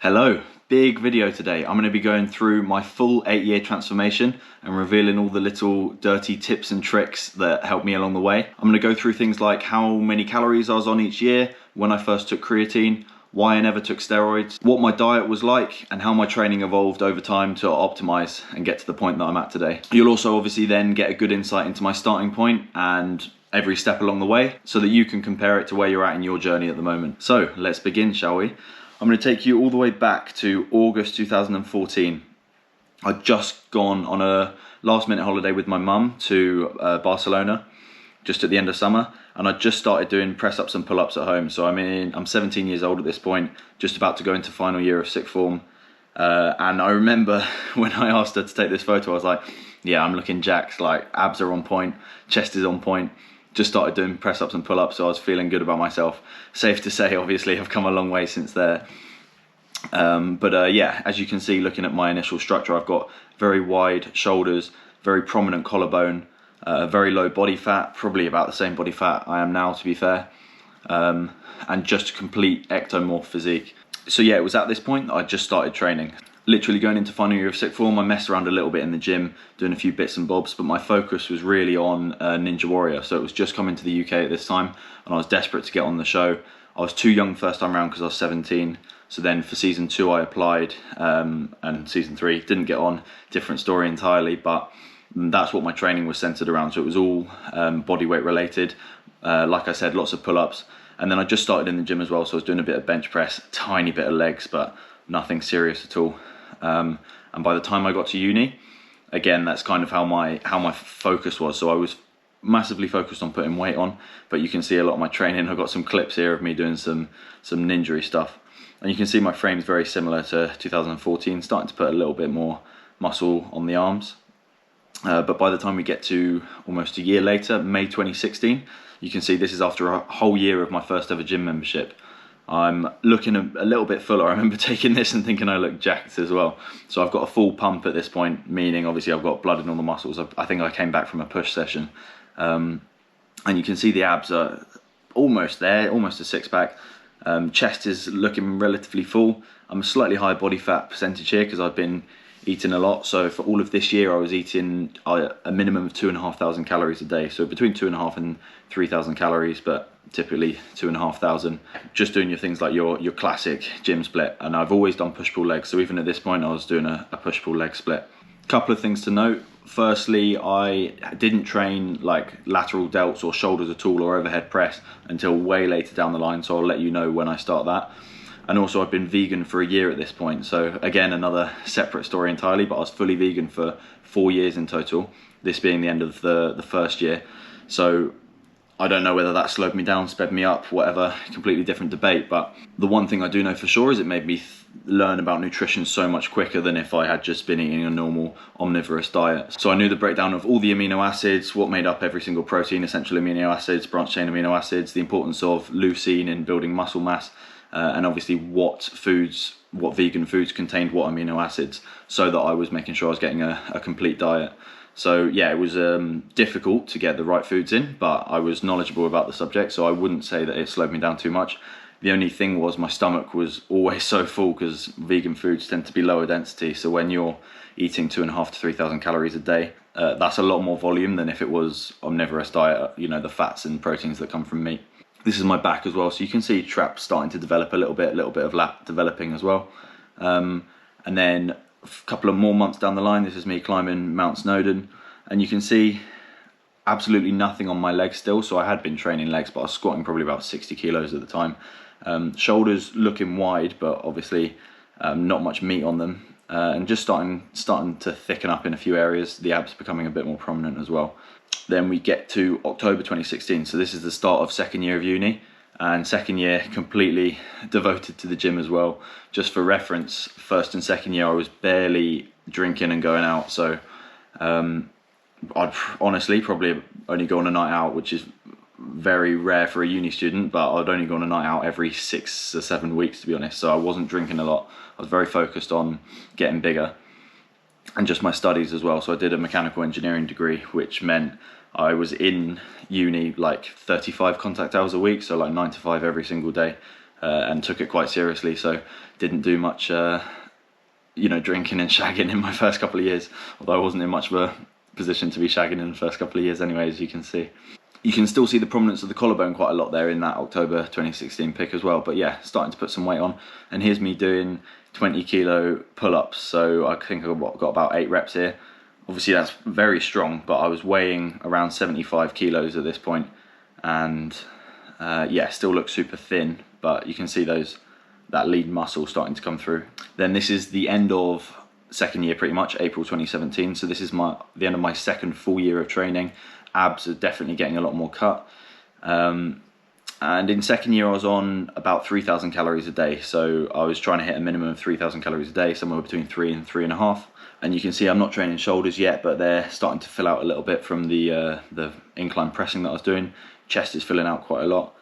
Hello, big video today. I'm going to be going through my full 8-year transformation and revealing all the little dirty tips and tricks that helped me along the way. I'm going to go through things like how many calories I was on each year, when I first took creatine, why I never took steroids, what my diet was like, and how my training evolved over time to optimize and get to the point that I'm at today. You'll also obviously then get a good insight into my starting point and every step along the way so that you can compare it to where you're at in your journey at the moment. So let's begin, shall we? I'm going to take you all the way back to August 2014. I'd just gone on a last minute holiday with my mum to Barcelona just at the end of summer, and I'd just started doing press-ups and pull-ups at home. So I'm 17 years old at this point, just about to go into final year of sixth form. And I remember when I asked her to take this photo, I was like, yeah, I'm looking jacked, like abs are on point, chest is on point. Just started doing press-ups and pull-ups, so I was feeling good about myself. Safe to say, obviously, I've come a long way since there. Yeah, as you can see, looking at my initial structure, I've got very wide shoulders, very prominent collarbone, very low body fat, probably about the same body fat I am now, to be fair, and just a complete ectomorph physique. So yeah, it was at this point that I just started training. Literally going into final year of sixth form, I messed around a little bit in the gym, doing a few bits and bobs, but my focus was really on Ninja Warrior. So it was just coming to the UK at this time, and I was desperate to get on the show. I was too young first time around because I was 17. So then for season 2 I applied, and season 3 didn't get on. Different story entirely, but that's what my training was centered around. So it was all body weight related. Like I said, lots of pull-ups. And then I just started in the gym as well, so I was doing a bit of bench press, a tiny bit of legs, but nothing serious at all. And by the time I got to uni, again, that's kind of how my focus was. So I was massively focused on putting weight on, but you can see a lot of my training. I've got some clips here of me doing some ninja-y stuff. And you can see my frame's very similar to 2014, starting to put a little bit more muscle on the arms. But by the time we get to almost a year later, May 2016, you can see this is after a whole year of my first ever gym membership. I'm looking a little bit fuller. I remember taking this and thinking I looked jacked as well. So I've got a full pump at this point, meaning obviously I've got blood in all the muscles. I think I came back from a push session. And you can see the abs are almost there, almost a six-pack. Chest is looking relatively full. I'm a slightly high body fat percentage here because I've been eating a lot. So for all of this year I was eating a minimum of 2,500 calories a day. So between 2,500 and 3,000 calories, but typically 2,500. Just doing your things like your classic gym split. And I've always done push-pull legs. So even at this point I was doing a push-pull leg split. Couple of things to note. Firstly, I didn't train like lateral delts or shoulders at all or overhead press until way later down the line, so I'll let you know when I start that. And also I've been vegan for a year at this point, so again another separate story entirely, but I was fully vegan for 4 years in total, this being the end of the first year. So I don't know whether that slowed me down, sped me up, whatever, completely different debate. But the one thing I do know for sure is it made me learn about nutrition so much quicker than if I had just been eating a normal omnivorous diet. So I knew the breakdown of all the amino acids, what made up every single protein, essential amino acids, branched chain amino acids, the importance of leucine in building muscle mass, and obviously what vegan foods contained what amino acids, so that I was making sure I was getting a complete diet. So yeah, it was difficult to get the right foods in, but I was knowledgeable about the subject, so I wouldn't say that it slowed me down too much. The only thing was my stomach was always so full because vegan foods tend to be lower density. So when you're eating 2,500 to 3,000 calories a day, that's a lot more volume than if it was omnivorous diet, you know, the fats and proteins that come from meat. This is my back as well, so you can see traps starting to develop a little bit of lat developing as well. And then a couple of more months down the line, this is me climbing Mount Snowdon, and you can see absolutely nothing on my legs still. So I had been training legs, but I was squatting probably about 60 kilos at the time. Shoulders looking wide, but obviously not much meat on them, and just starting to thicken up in a few areas, the abs becoming a bit more prominent as well. Then we get to October 2016, so this is the start of second year of uni, and second year completely devoted to the gym as well. Just for reference, first and second year I was barely drinking and going out, so I'd honestly probably only go on a night out, which is very rare for a uni student, but I'd only go on a night out every 6 or 7 weeks, to be honest. So I wasn't drinking a lot. I was very focused on getting bigger and just my studies as well. So I did a mechanical engineering degree, which meant I was in uni like 35 contact hours a week, so like 9 to 5 every single day. and took it quite seriously. So didn't do much, drinking and shagging in my first couple of years. Although I wasn't in much of a position to be shagging in the first couple of years anyway, as you can see. You can still see the prominence of the collarbone quite a lot there in that October 2016 pic as well. But yeah, starting to put some weight on. And here's me doing 20 kilo pull-ups. So I think I've got about 8 reps here. Obviously that's very strong, but I was weighing around 75 kilos at this point. And yeah, still looks super thin, but you can see that lean muscle starting to come through. Then this is the end of second year pretty much, April 2017. So this is the end of my second full year of training. Abs are definitely getting a lot more cut. And in second year I was on about 3,000 calories a day. So I was trying to hit a minimum of 3,000 calories a day, somewhere between 3 and 3.5. And you can see I'm not training shoulders yet, but they're starting to fill out a little bit from the incline pressing that I was doing. Chest is filling out quite a lot.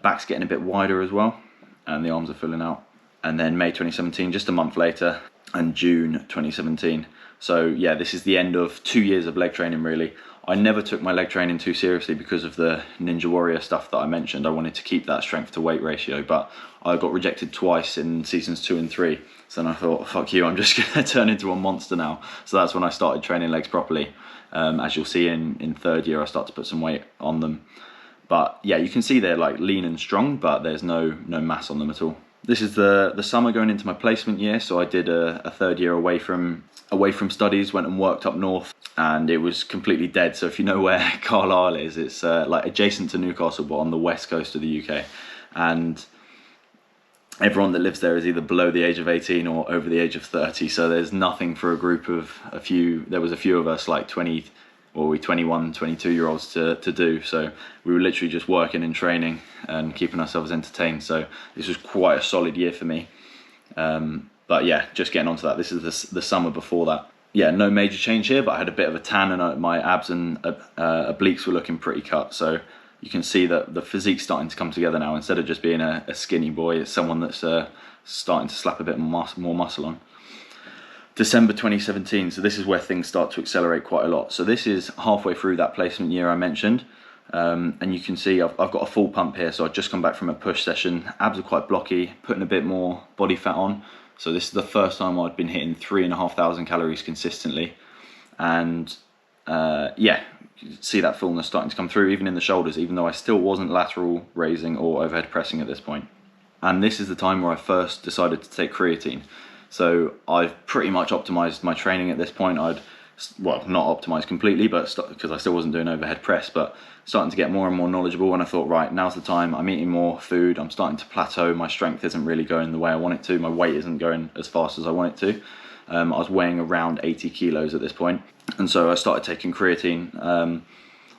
Back's getting a bit wider as well, and the arms are filling out. And then May 2017, just a month later, and June 2017. So yeah, this is the end of 2 years of leg training really. I never took my leg training too seriously because of the Ninja Warrior stuff that I mentioned. I wanted to keep that strength to weight ratio, but I got rejected twice in seasons 2 and 3. So then I thought, fuck you, I'm just gonna turn into a monster now. So that's when I started training legs properly. As you'll see in third year, I start to put some weight on them. But yeah, you can see they're like lean and strong, but there's no mass on them at all. This is the summer going into my placement year. So I did a third year away from studies, went and worked up north, and it was completely dead. So if you know where Carlisle is, it's like adjacent to Newcastle, but on the west coast of the UK. And everyone that lives there is either below the age of 18 or over the age of 30. So there's nothing for a group of there was a few of us like 21, 22 year olds to do. So we were literally just working and training and keeping ourselves entertained. So this was quite a solid year for me. But yeah, just getting onto that. This is the summer before that. Yeah, no major change here, but I had a bit of a tan and my abs and obliques were looking pretty cut. So you can see that the physique's starting to come together now. Instead of just being a skinny boy, it's someone that's starting to slap a bit more muscle on. December 2017, so this is where things start to accelerate quite a lot. So this is halfway through that placement year I mentioned. And you can see I've got a full pump here. So I've just come back from a push session. Abs are quite blocky, putting a bit more body fat on. So this is the first time I'd been hitting 3,500 calories consistently. And yeah, you can see that fullness starting to come through even in the shoulders, even though I still wasn't lateral raising or overhead pressing at this point. And this is the time where I first decided to take creatine. So I've pretty much optimized my training at this point. Well, not optimized completely, but because I still wasn't doing overhead press, but starting to get more and more knowledgeable. And I thought, right, now's the time. I'm eating more food. I'm starting to plateau. My strength isn't really going the way I want it to. My weight isn't going as fast as I want it to. I was weighing around 80 kilos at this point. And so I started taking creatine.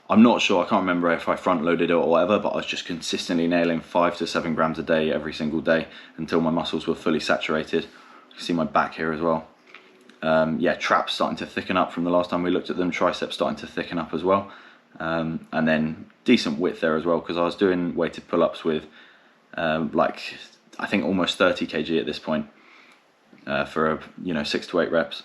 I'm not sure, I can't remember if I front loaded it or whatever, but I was just consistently nailing 5 to 7 grams a day every single day until my muscles were fully saturated. You can see my back here as well. Yeah, traps starting to thicken up from the last time we looked at them, triceps starting to thicken up as well. And then decent width there as well, because I was doing weighted pull-ups with like, I think almost 30 kg at this point for 6 to 8 reps.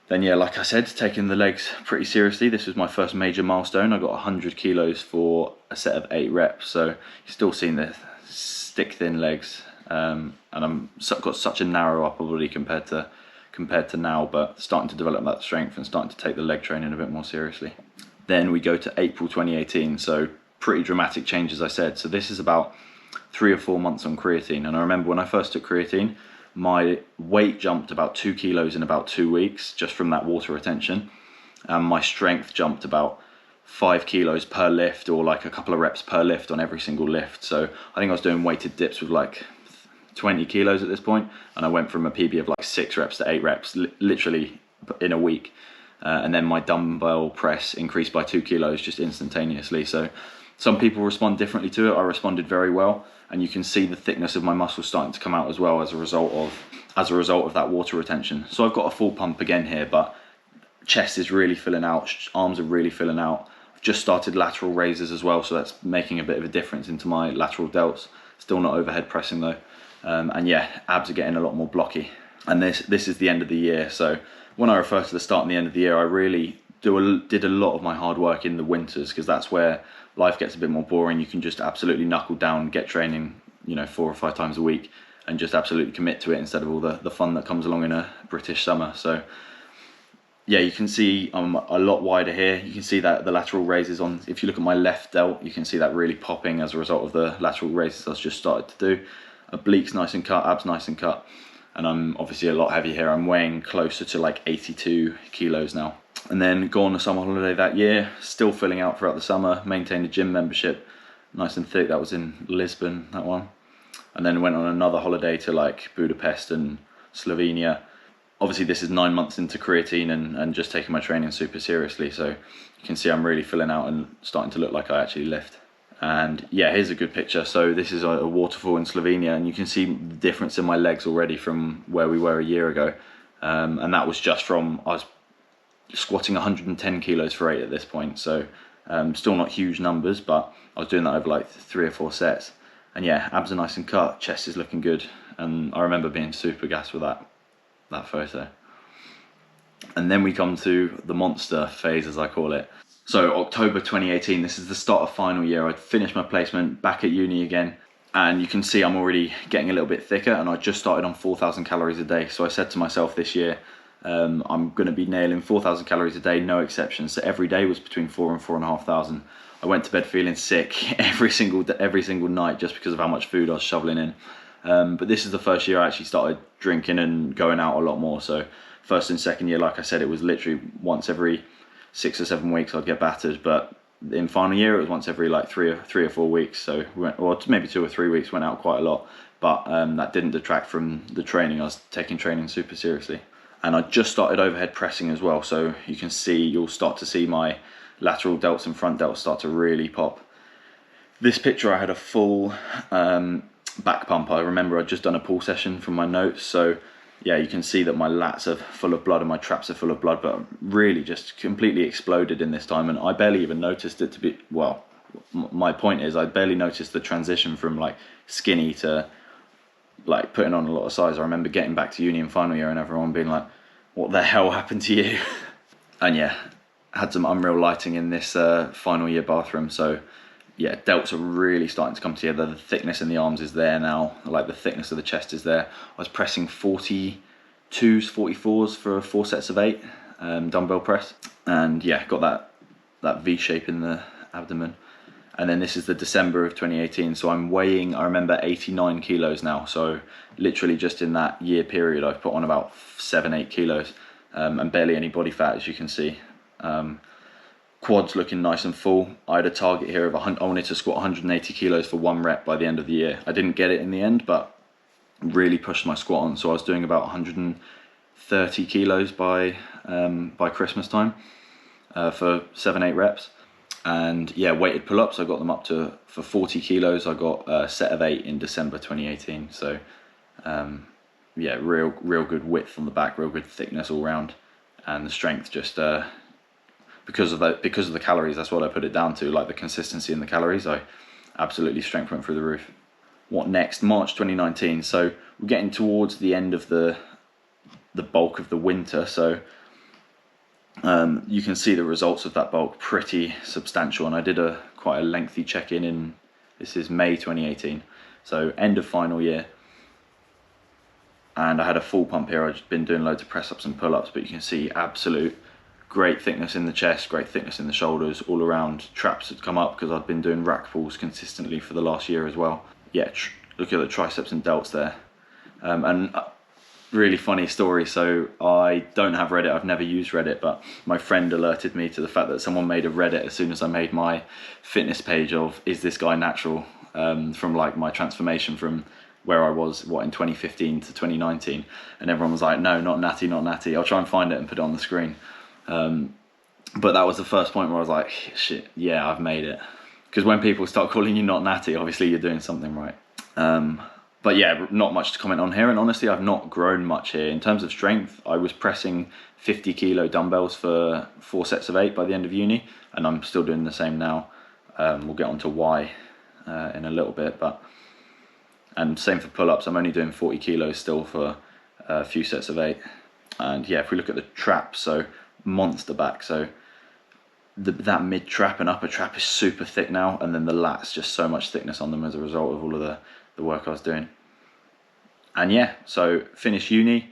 Then yeah, like I said, taking the legs pretty seriously. This was my first major milestone. I got 100 kilos for a set of 8 reps. So you're still seeing the stick thin legs. And I've got such a narrow upper body compared to now, but starting to develop that strength and starting to take the leg training a bit more seriously. Then we go to April 2018, so pretty dramatic change, as I said. So this is about 3 or 4 months on creatine, and I remember when I first took creatine, my weight jumped about 2 kilos in about 2 weeks just from that water retention, and my strength jumped about 5 kilos per lift, or like a couple of reps per lift on every single lift. So I think I was doing weighted dips with like 20 kilos at this point, and I went from a PB of like 6 reps to 8 reps literally in a week. And then my dumbbell press increased by 2 kilos just instantaneously. So some people respond differently to it. I responded very well, and you can see the thickness of my muscles starting to come out as well as a result of that water retention. So I've got a full pump again here, but chest is really filling out, arms are really filling out. I've just started lateral raises as well, so that's making a bit of a difference into my lateral delts. Still not overhead pressing though. And yeah, abs are getting a lot more blocky. And this is the end of the year. So when I refer to the start and the end of the year, I really did a lot of my hard work in the winters, because that's where life gets a bit more boring. You can just absolutely knuckle down, get training you know, 4 or 5 times a week, and just absolutely commit to it instead of all the fun that comes along in a British summer. So yeah, you can see I'm a lot wider here. You can see that the lateral raises on, if you look at my left delt, you can see that really popping as a result of the lateral raises I've just started to do. Obliques nice and cut, abs nice and cut, and I'm obviously a lot heavier here. I'm weighing closer to like 82 kilos now. And then go on a summer holiday that year, still filling out throughout the summer, maintained a gym membership, nice and thick. That was in Lisbon, that one. And then went on another holiday to like Budapest and Slovenia. Obviously this is 9 months into creatine and just taking my training super seriously, so you can see I'm really filling out and starting to look like I actually lift. And yeah, here's a good picture. So this is a waterfall in Slovenia, and you can see the difference in my legs already from where we were a year ago. And that was just from, I was squatting 110 kilos for 8 at this point, so still not huge numbers, but I was doing that over like 3 or 4 sets. And yeah, abs are nice and cut, chest is looking good, and I remember being super gassed with that photo. And then we come to the monster phase, as I call it. So October 2018, this is the start of final year. I'd finished my placement, back at uni again, and you can see I'm already getting a little bit thicker, and I just started on 4,000 calories a day. So I said to myself this year, I'm going to be nailing 4,000 calories a day, no exceptions. So every day was between 4 and 4,500. I went to bed feeling sick every single night just because of how much food I was shoveling in. But this is the first year I actually started drinking and going out a lot more. So first and second year, like I said, it was literally once every 6 or 7 weeks I'd get battered. But in final year, it was once every like three or 4 weeks. So we went, or maybe 2 or 3 weeks, went out quite a lot. But that didn't detract from the training. I was taking training super seriously. And I just started overhead pressing as well. So you can see, you'll start to see my lateral delts and front delts start to really pop. This picture, I had a full back pump. I remember I'd just done a pull session from my notes, so yeah, you can see that my lats are full of blood and my traps are full of blood, but really just completely exploded in this time, and I barely even noticed it to be, well, my point is I barely noticed the transition from like skinny to like putting on a lot of size. I remember getting back to uni in final year and everyone being like, what the hell happened to you? And yeah, had some unreal lighting in this final year bathroom, so yeah, delts are really starting to come together. The thickness in the arms is there now, like the thickness of the chest is there. I was pressing 42s, 44s for 4 sets of 8, dumbbell press, and yeah, got that V shape in the abdomen. And then this is the December of 2018, so I'm weighing, I remember, 89 kilos now. So literally just in that year period, I've put on about 7-8 kilos, and barely any body fat, as you can see. Quads looking nice and full. I had a target here of I wanted to squat 180 kilos for 1 rep by the end of the year. I didn't get it in the end, but really pushed my squat on. So I was doing about 130 kilos by Christmas time for 7-8 reps. And yeah, weighted pull-ups, I got them up to, for 40 kilos, I got a set of 8 in December 2018. So yeah, real good width on the back, real good thickness all round, and the strength just because of the calories, that's what I put it down to, like the consistency in the calories. I absolutely, strength went through the roof. What next? March 2019. So we're getting towards the end of the bulk of the winter. So you can see the results of that bulk, pretty substantial. And I did quite a lengthy check-in in, this is May 2018. So end of final year. And I had a full pump here. I've been doing loads of press-ups and pull-ups, but you can see absolute great thickness in the chest, great thickness in the shoulders, all around. Traps had come up because I'd been doing rack pulls consistently for the last year as well. Yeah, look at the triceps and delts there. And really funny story, so I don't have Reddit, I've never used Reddit, but my friend alerted me to the fact that someone made a Reddit as soon as I made my fitness page of, is this guy natural? From like my transformation from where I was, in 2015 to 2019. And everyone was like, no, not natty, not natty. I'll try and find it and put it on the screen. But that was the first point where I was like, shit, yeah, I've made it. Because when people start calling you not natty, obviously you're doing something right. But yeah, not much to comment on here. And honestly, I've not grown much here. In terms of strength, I was pressing 50 kilo dumbbells for 4 sets of 8 by the end of uni. And I'm still doing the same now. We'll get on to why in a little bit. And same for pull-ups. I'm only doing 40 kilos still for a few sets of 8. And yeah, if we look at the traps, so monster back. So that mid trap and upper trap is super thick now, and then the lats, just so much thickness on them as a result of all of the the work I was doing. And yeah, so finished uni,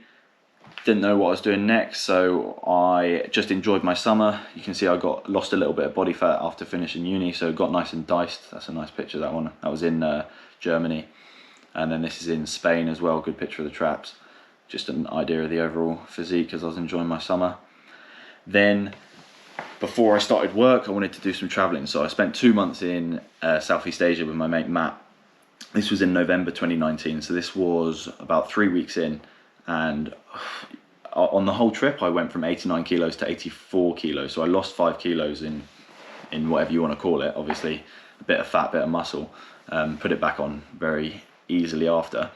didn't know what I was doing next, so I just enjoyed my summer. You can see I lost a little bit of body fat after finishing uni, so got nice and diced. That's a nice picture, that one. That was in Germany. And then this is in Spain as well, good picture of the traps. Just an idea of the overall physique as I was enjoying my summer. Then, before I started work, I wanted to do some travelling. So I spent 2 months in Southeast Asia with my mate Matt. This was in November 2019, so this was about 3 weeks in. And on the whole trip, I went from 89 kilos to 84 kilos. So I lost 5 kilos in whatever you want to call it. Obviously, a bit of fat, bit of muscle. Put it back on very easily after.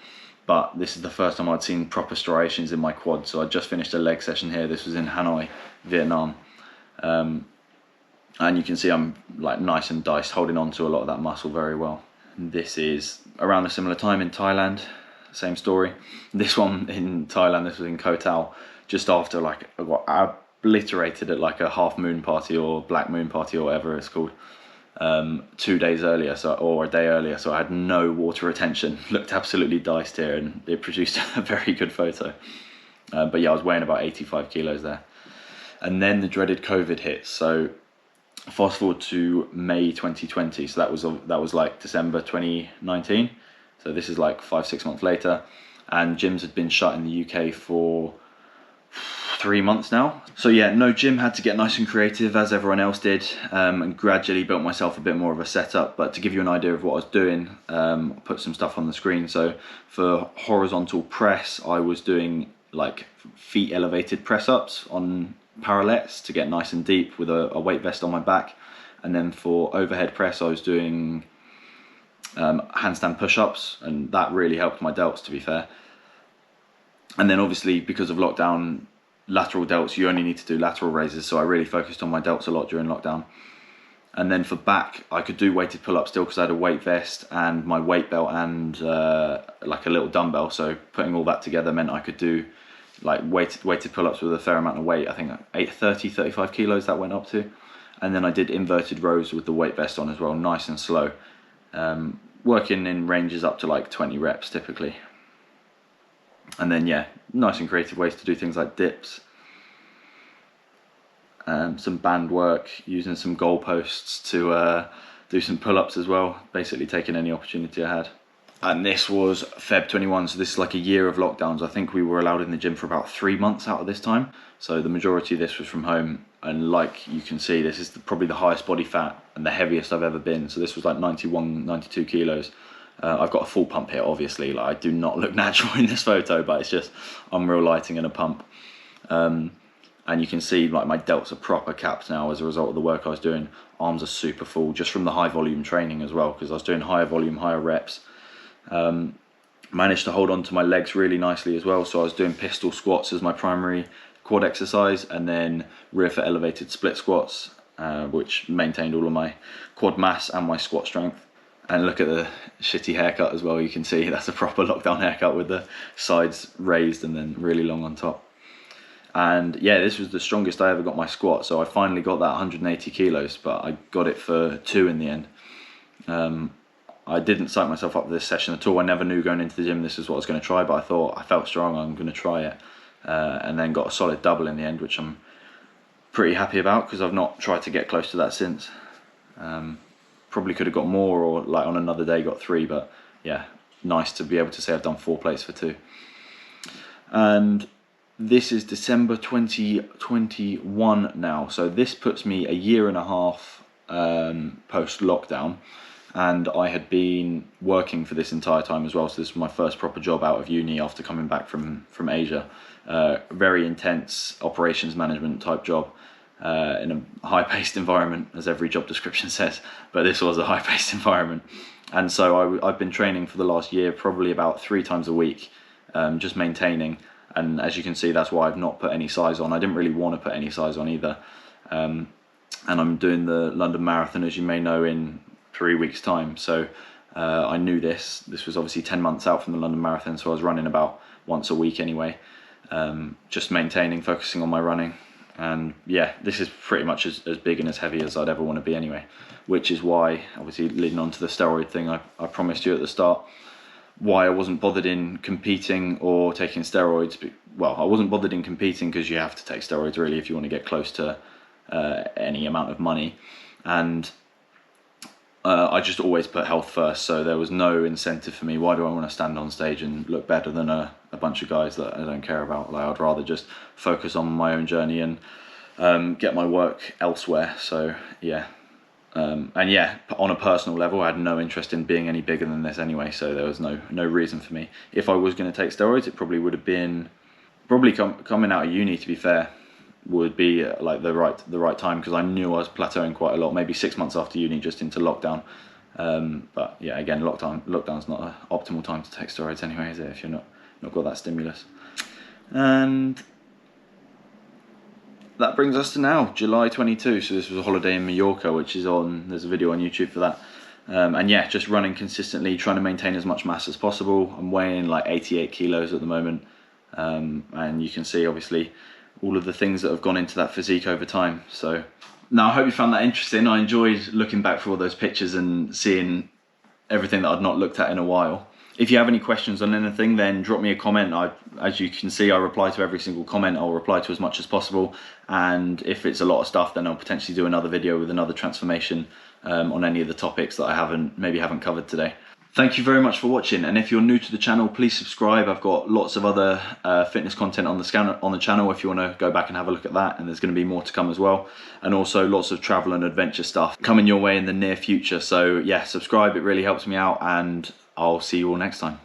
But this is the first time I'd seen proper striations in my quad. So I just finished a leg session here. This was in Hanoi, Vietnam. And you can see I'm like nice and diced, holding on to a lot of that muscle very well. And this is around a similar time in Thailand. Same story. This one in Thailand, this was in Koh Tao, just after like I got obliterated at like a half moon party or black moon party or whatever it's called. 2 days earlier, or a day earlier, so I had no water retention. Looked absolutely diced here, and it produced a very good photo. But yeah, I was weighing about 85 kilos there. And then the dreaded COVID hit. So fast forward to May 2020. So that was like December 2019. So this is like 5-6 months later, and gyms had been shut in the UK for 3 months now. So yeah, no gym, had to get nice and creative as everyone else did, and gradually built myself a bit more of a setup. But to give you an idea of what I was doing, I'll put some stuff on the screen. So for horizontal press, I was doing like feet elevated press ups on parallettes to get nice and deep with a weight vest on my back. And then for overhead press, I was doing handstand push-ups, and that really helped my delts, to be fair. And then obviously because of lockdown, lateral delts, you only need to do lateral raises, so I really focused on my delts a lot during lockdown. And then for back, I could do weighted pull-ups still because I had a weight vest and my weight belt and like a little dumbbell, so putting all that together meant I could do like weighted pull-ups with a fair amount of weight. I think 35 kilos that went up to. And then I did inverted rows with the weight vest on as well, nice and slow. Working in ranges up to like 20 reps typically. And then yeah, nice and creative ways to do things like dips. Some band work, using some goalposts to do some pull-ups as well, basically taking any opportunity I had. And this was Feb 21, so this is like a year of lockdowns. I think we were allowed in the gym for about 3 months out of this time. So the majority of this was from home. And like you can see, this is probably the highest body fat and the heaviest I've ever been. So this was like 91, 92 kilos. I've got a full pump here, obviously. Like, I do not look natural in this photo, but it's just unreal lighting and a pump. And you can see like my delts are proper capped now as a result of the work I was doing. Arms are super full just from the high volume training as well, because I was doing higher volume, higher reps. Managed to hold on to my legs really nicely as well. So I was doing pistol squats as my primary quad exercise, and then rear foot elevated split squats, which maintained all of my quad mass and my squat strength. And look at the shitty haircut as well. You can see that's a proper lockdown haircut with the sides raised and then really long on top. And yeah, this was the strongest I ever got my squat. So I finally got that 180 kilos, but I got it for 2 in the end. I didn't psych myself up for this session at all. I never knew going into the gym this is what I was going to try, but I thought I felt strong, I'm going to try it. And then got a solid double in the end, which I'm pretty happy about because I've not tried to get close to that since. Probably could have got more, or like on another day got 3, but yeah, nice to be able to say I've done 4 plates for 2. And this is December 2021 now, so this puts me a year and a half post lockdown, and I had been working for this entire time as well. So this was my first proper job out of uni after coming back from Asia. Very intense operations management type job. In a high-paced environment, as every job description says, but this was a high-paced environment. And so I've been training for the last year, probably about 3 times a week, just maintaining. And as you can see, that's why I've not put any size on. I didn't really want to put any size on either. And I'm doing the London Marathon, as you may know, in 3 weeks' time. So I knew this. This was obviously 10 months out from the London Marathon, so I was running about once a week anyway. Just maintaining, focusing on my running. And yeah, this is pretty much as big and as heavy as I'd ever want to be anyway, which is why, obviously leading on to the steroid thing I promised you at the start, why I wasn't bothered in competing or taking steroids. Well, I wasn't bothered in competing because you have to take steroids really if you want to get close to any amount of money, and I just always put health first, so there was no incentive for me. Why do I want to stand on stage and look better than a bunch of guys that I don't care about? Like, I'd rather just focus on my own journey and get my work elsewhere. So yeah, and yeah, on a personal level, I had no interest in being any bigger than this anyway, so there was no reason for me. If I was going to take steroids, it probably would have been coming out of uni, to be fair, would be like the right time, because I knew I was plateauing quite a lot, maybe 6 months after uni, just into lockdown. But yeah, again, lockdown's not an optimal time to take steroids anyway, is it, if you're not got that stimulus? And that brings us to now, July 22. So this was a holiday in Mallorca, which is there's a video on YouTube for that. And yeah, just running consistently, trying to maintain as much mass as possible. I'm weighing like 88 kilos at the moment. And you can see obviously all of the things that have gone into that physique over time. So now I hope you found that interesting. I enjoyed looking back through all those pictures and seeing everything that I'd not looked at in a while. If you have any questions on anything, then drop me a comment. As you can see, I reply to every single comment. I'll reply to as much as possible. And if it's a lot of stuff, then I'll potentially do another video with another transformation on any of the topics that I maybe haven't covered today. Thank you very much for watching, and if you're new to the channel, please subscribe. I've got lots of other fitness content on the channel if you want to go back and have a look at that, and there's going to be more to come as well. And also lots of travel and adventure stuff coming your way in the near future. So yeah, subscribe, it really helps me out, and I'll see you all next time.